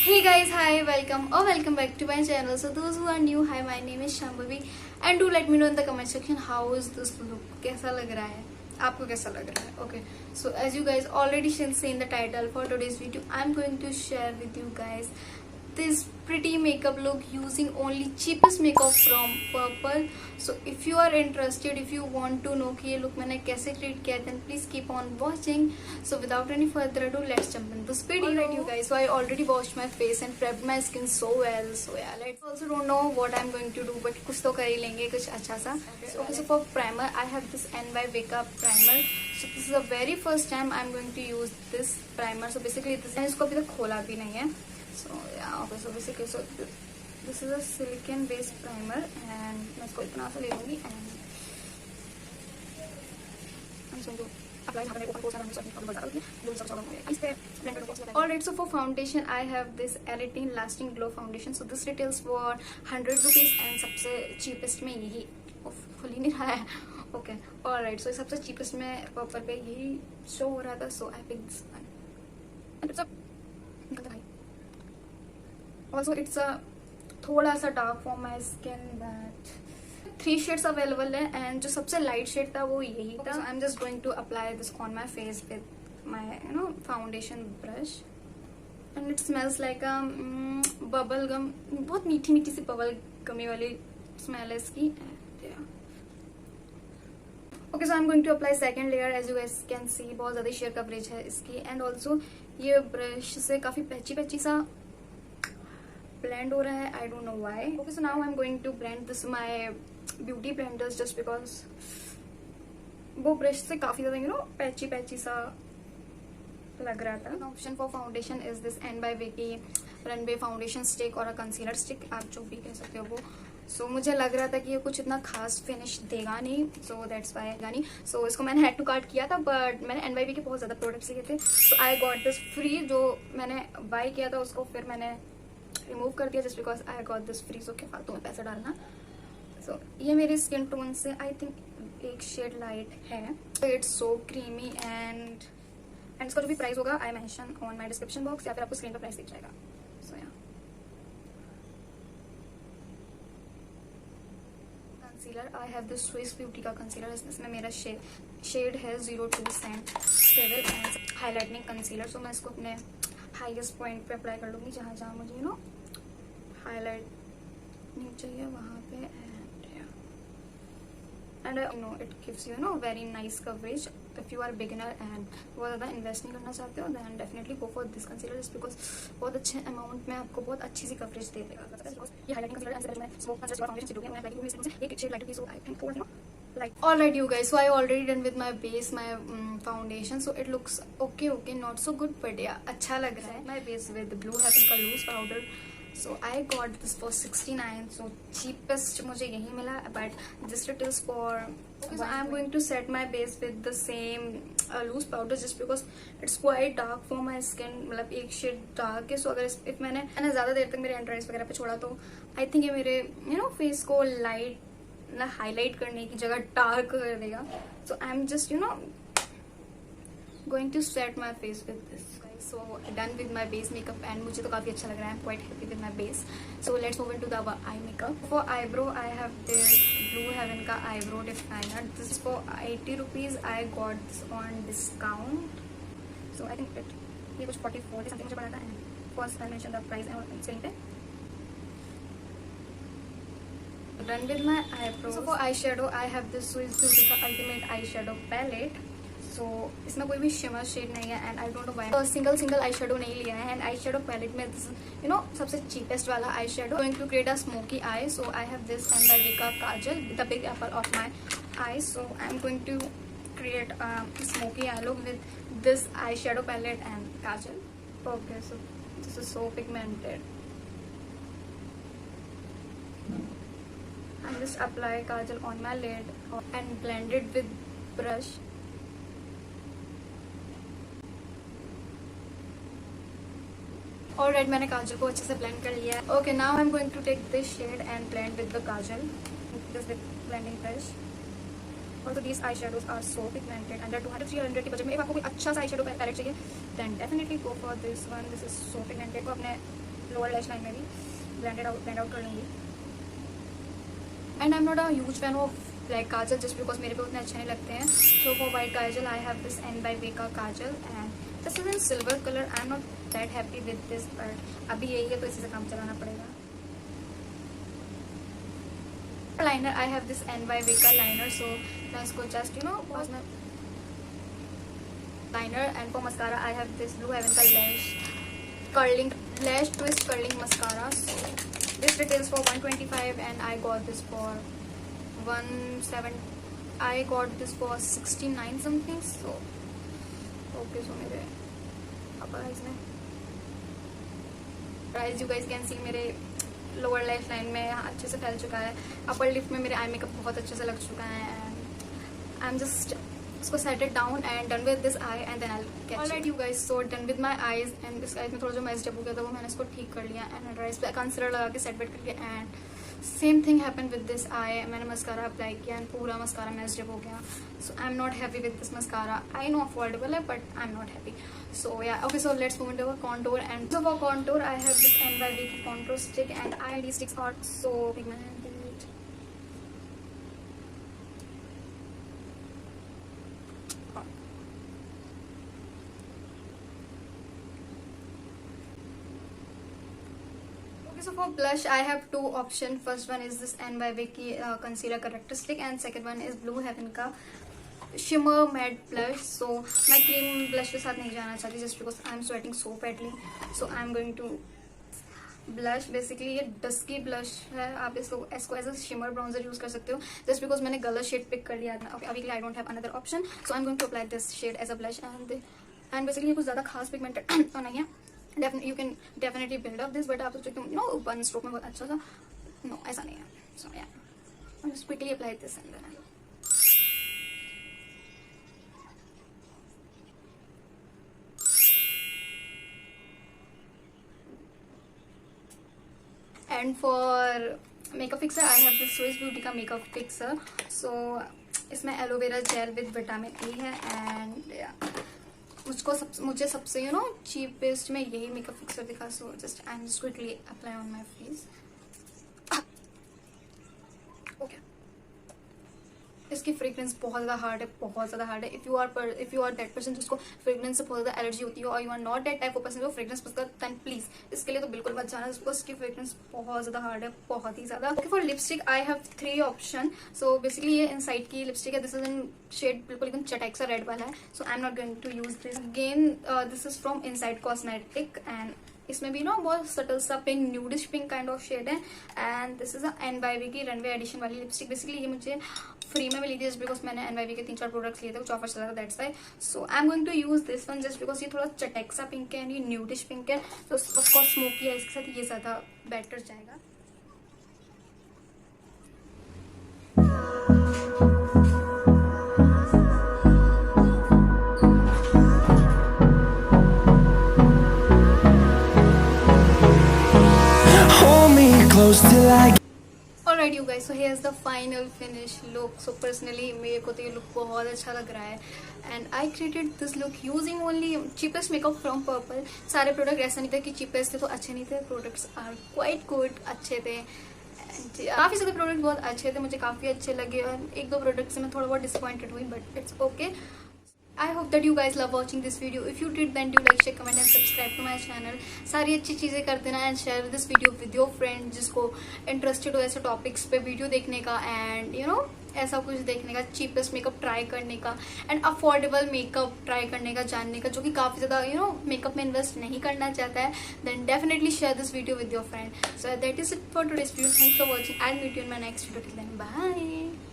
Hey guys, hi, welcome or welcome back to my channel. So those who are new, hi, my name is Shambhavi and do let me know in the comment section how is this look, कैसा लग रहा है, आपको कैसा लग रहा है. Okay, so as you guys already seen the title for today's video, I'm going to share with you guys this pretty makeup look using only cheapest makeup from Purple. So if you are interested, if you want to know कि ये look मैंने कैसे create किया, then please keep on watching. So without any further ado, let's jump in this video. Alright you guys, so I already washed my face and prepped my skin so well. So yeah, let's also don't know what I'm going to do, but कुछ तो कर ही लेंगे कुछ अच्छा सा. Okay, so for primer, I have this NY Makeup primer. So this is the very first time I'm going to use this primer. So basically this मैंने इसको अभी तक खोला भी नहीं है. So yeah, okay, so basically this is a silicone based primer and मैं इसको इतना सा ले लूँगी and I'm going to apply यहाँ पे मेरे को बहुत सारा Alright, so for foundation I have this Elitine Lasting Glow foundation. So this retails for 100 rupees and सबसे cheapest में यही खुल ही नहीं रहा है. Okay, alright, so सबसे cheapest में Purple पे यही show हो रहा था. So I picked this one and it's a also it's a थोड़ा सा dark for my skin that 3 shades available है एंड जो सबसे लाइट शेड था वो यही था. I am just going to apply this on my face with my foundation brush and it smells like a bubble gum. बहुत मीठी मीठी सी बबल गमी वाली स्मेल है इसकी. Okay, so I am going to apply second layer. As you guys can see बहुत ज़्यादा share coverage है इसकी एंड ऑल्सो ये ब्रश से काफ़ी पैची सा blend हो रहा है. I don't know why. Okay, so now I'm going to blend this my beauty blenders just because वो ब्रश से काफी ज्यादा पैची सा लग रहा था. Option for foundation is this and by Vicky runway foundation stick और अ कंसीलर स्टिक, आप जो भी कह सकते हो वो. सो मुझे लग रहा था कि ये कुछ इतना खास फिनिश देगा नहीं, सो दैट्स वाई नहीं. सो इसको मैंने हेड टू कार्ट किया था बट मैंने NYB के बहुत ज़्यादा प्रोडक्ट्स लिए थे. सो आई गॉट दिस फ्री. जो मैंने बाय किया था उसको फिर मैंने रिमूव कर दिया just because I got this free. So क्या फालतू में पैसा डालना. सो ये मेरे स्किन टोन से आई थिंक एक शेड लाइट है. इट्स सो क्रीमी एंड इसका जो भी प्राइस होगा I mention on my description box या फिर आपको स्क्रीन पर प्राइस दिख जाएगा. सो या concealer I have this Swiss beauty का कंसीलर. इसमें मेरा शेड है 02 सेंट फेवल एंड हाईलाइटनिंग कंसीलर. सो मैं इसको अपने हाईएस्ट पॉइंट पे अप्लाई कर लूँगी जहाँ जहाँ मुझे हाईलाइट नहीं चाहिए वहाँ पे. And it gives you very nice coverage. If you are beginner and बहुत ज़्यादा इन्वेस्ट नहीं करना चाहते हो then definitely go for this concealer just because बहुत अच्छे अमाउंट में आपको बहुत अच्छी सी कवरेज दे देगा. ये highlighting concealer Alright you guys, so I already done with my base, my foundation. So it looks okay, not so good but yeah अच्छा लग रहा है. My base with Blue Heaven का loose powder. So I got this for 69. So cheapest मुझे यही मिला but this retails for. Okay, so I am going to set my base with the same loose powder just because it's quite dark for my skin. मतलब एक shade dark है. So अगर if मैंने ज़्यादा देर तक मेरे अंडर आइज वगैरह पे छोड़ा तो I think ये मेरे फेस को लाइट हाईलाइट करने की जगह डार्क कर देगा. So I am just going to set my face with this. So done with my base makeup and मुझे तो काफ़ी अच्छा लग रहा है. I am quite happy with my base. So let's move into the eye makeup. For eyebrow I have this Blue Heaven का eyebrow definer. This for 80 rupees. I got this on discount. So I think ये कुछ 44 something मुझे पड़ा था. First I mention the price selling पे. Done with my eyebrows. So for eyeshadow I have this Swiss Beauty का Ultimate Eyeshadow Palette. So इसमें कोई भी shimmer shade नहीं है and I don't know why. तो single eyeshadow नहीं लिया है and eyeshadow palette में this सबसे cheapest वाला eyeshadow. Going to create a smoky eye. So I have this NYK kajal, the big apple of my eyes. So I'm going to create a smoky eye look with this eyeshadow palette and kajal. Okay, so this is so pigmented. I just apply kajal on my lid and blend it with brush. Alright, मैंने काजल को अच्छे से blend कर लिया है. Okay, now I'm going to take this shade and blend with the kajal. Just with blending brush. Also these eyeshadows are so pigmented. Under 200-300 के budget में आपको कोई अच्छा सा eyeshadow palette चाहिए then definitely go for this one. This is so pigmented. को अपने lower lash line में भी ब्लेंड आउट कर लूँगी। And I am not a huge fan of black kajal just because मेरे पे उतने अच्छे नहीं लगते हैं। So for white kajal I have this N by Way का काजल and this is in silver colour. I am not that happy with this but अभी यही है तो इसी से काम चलाना पड़ेगा। Liner I have this N by Way का लाइनर। सो मैं इसको just liner and for mascara I have this Blue Heaven का lash twist curling mascara. This retails for 125 and I got this for 17. I got this for 69 something. So okay, so मेरे price में price you guys can see मेरे lower lash line में अच्छे से फैल चुका है। अपर लिप में मेरे आई मेकअप बहुत अच्छे से लग चुका है एंड आई एम जस्ट इसको set it down and done with this eye and then I catch. Alright you guys, so done with my eyes and this eyes में थोड़ा जो मैच जब हो गया था वो मैंने इसको ठीक कर लिया एंड अंडर आईज पे कंसीलर लगा के सेट वेट कर लिया and same thing happen with this eye. मैंने मस्कारा अप्लाई किया एंड पूरा मस्कारा मैच जब हो गया। So I am not happy with this mascara. I know affordable है but I am not happy. So या okay, so let's move into contour and so for contour I have this N by Way की contour stick and ILD sticks are so pigmented. So for blush I have two options. First one is this N by Way की concealer corrector stick and second one is Blue Heaven का shimmer matte blush. So मैं cream blush के साथ नहीं जाना चाहती just because I am sweating so badly. So I am going to blush. Basically ये dusky blush है, आप इसको as a shimmer bronzer use कर सकते हो just because मैंने गलत shade pick कर लिया था। Okay, अभी के लिए I don't have another option, so I'm going to apply this shade as a blush and basically ये कुछ ज़्यादा खास pigmented तो नहीं है। You can definitely build up this, but आप सोचते हो वन स्ट्रोक में बहुत अच्छा था, नो ऐसा नहीं है। So yeah, I'll just quickly apply this and then and for makeup fixer I have this Swiss Beauty का makeup fixer. So इसमें aloe vera gel with vitamin E है एंड मुझे सबसे चीपेस्ट में यही मेकअप फिक्सर दिखा। So just I am just quickly apply on my face. Okay, इसकी fragrance बहुत ज़्यादा हार्ड है, बहुत ज़्यादा हार्ड है। If you are that person जिसको फ्रेग्रेंस से बहुत ज़्यादा एलर्जी होती है और you are not that type of person जो फ्रेग्रेंस पसंद करता है, देन प्लीज़ इसके लिए तो बिल्कुल मत जाना बिकॉज इसकी फ्रेग्रेंस बहुत ज़्यादा हार्ड है, बहुत ही ज़्यादा। Okay, for lipstick I have 3 option. So basically ये इनसाइड की लिपस्टिक है, दिस इज इन शेड बिल्कुल एकदम चटैक सा रेड वाला है। So I am not going to use this again. This is from Insight cosmetic and इसमें भी बहुत सटल सा pink nudish pink kind of shade है and this is N by Way की रनवे एडिशन वाली lipstick. Basically ये मुझे free में मिली थी जस्ट बिकॉज मैंने N by Way के 3-4 प्रोडक्ट्स लिए थे, कुछ ऑफर चला था, that's why. So I am going to use this one just because ये थोड़ा चटैक सा पिंक है एंड ये न्यूडिश पिंक है, तो ऑफकोर्स स्मोकी है, इसके साथ ये ज़्यादा बेटर जाएगा। Alright you guys, so here's the final finish look. So personally मेरे को तो ये look बहुत अच्छा लग रहा है and I created this look using only cheapest makeup from Purple. सारे प्रोडक्ट ऐसा नहीं था कि cheapest थे तो अच्छे नहीं थे, प्रोडक्ट्स आर quite good, अच्छे थे। काफ़ी सारे प्रोडक्ट बहुत अच्छे थे, मुझे काफ़ी अच्छे लगे और 1-2 प्रोडक्ट से मैं थोड़ा बहुत डिसअपॉइंटेड हुई but it's okay. I hope that you guys love watching this video. If you did, then do like, share, comment and subscribe to my channel. सारी अच्छी चीज़ें कर देना and share this video with your friend जिसको interested हो ऐसे topics पे video देखने का and ऐसा कुछ देखने का, cheapest makeup ट्राई करने का and affordable makeup ट्राई करने का, जानने का, जो कि काफ़ी ज़्यादा makeup में इन्वेस्ट नहीं करना चाहता है, then definitely share this video with your friend. So that is it for today's video. Thanks for watching. I'll meet you in my next video. Till then, bye.